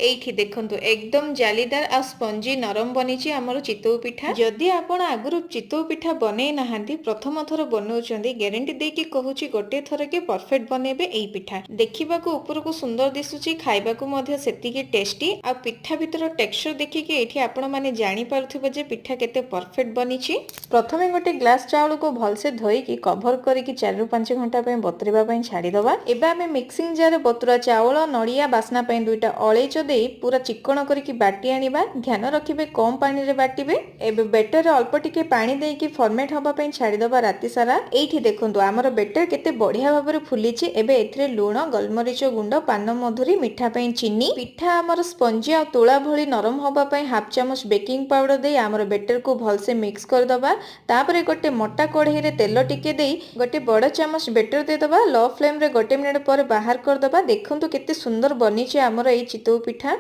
एठी देखंतु एकदम जालीदार आ स्पंजी नरम बनीची आमर चितौ पिठा। जदि आपण आगुरु चितौ पिठा बनै नाहांती प्रथम थर बनौचंदी ग्यारंटी देकी कहूची गोटे थर के परफेक्ट बनेबे एई पिठा। देखिबाकू उपरकू सुंदर दिसुची खाइबाकू मध्य सेतिकी टेस्टी आ पिठा भितर टेक्सचर देखिकी एठी आपण माने जानि पारुथिबे जे पिठा केते परफेक्ट बनीची। प्रथमे गोटे ग्लास चाउल को भलसे धोईकी कभर करिकी 4 रु 5 घंटा पय बतरिबा पय छाडी दबा। एबे आमे मिक्सिंग जार बतुरा चाउल नडिया बासना पय दुईटा अळेइच देई पूरा चिक्कण करिकी बाटी आनिबा। ध्यान रखिबे कम पानी रे बाटिबे। एबे बेटर रे अल्प टिके पानी देईकी फॉर्मेट हबा पय छाडी दबा राती सारा। एठी देखंतु हमर बेटर केते बढ़िया भाबरे फुलीची। एबे एथिरे लूण गोलमरीच गुंड पान मधुरी मिठा पय चीनी पिठा हमर स्पंजी आ तुळा भली नरम हबा पय हाफ चमच बेकिंग पाउडर देई हमर बेटर को भलसे मिक्स कर दबा। तापरे गोटे मोटा कढ़ई रे तेल टिके देई गोटे बड़ चमच बेटर दे दबा। लो फ्लेम रे गोटे मिनिट पर बाहर कर दबा। देखंतु केते सुंदर बनीची हमर एई चितौ पिठा।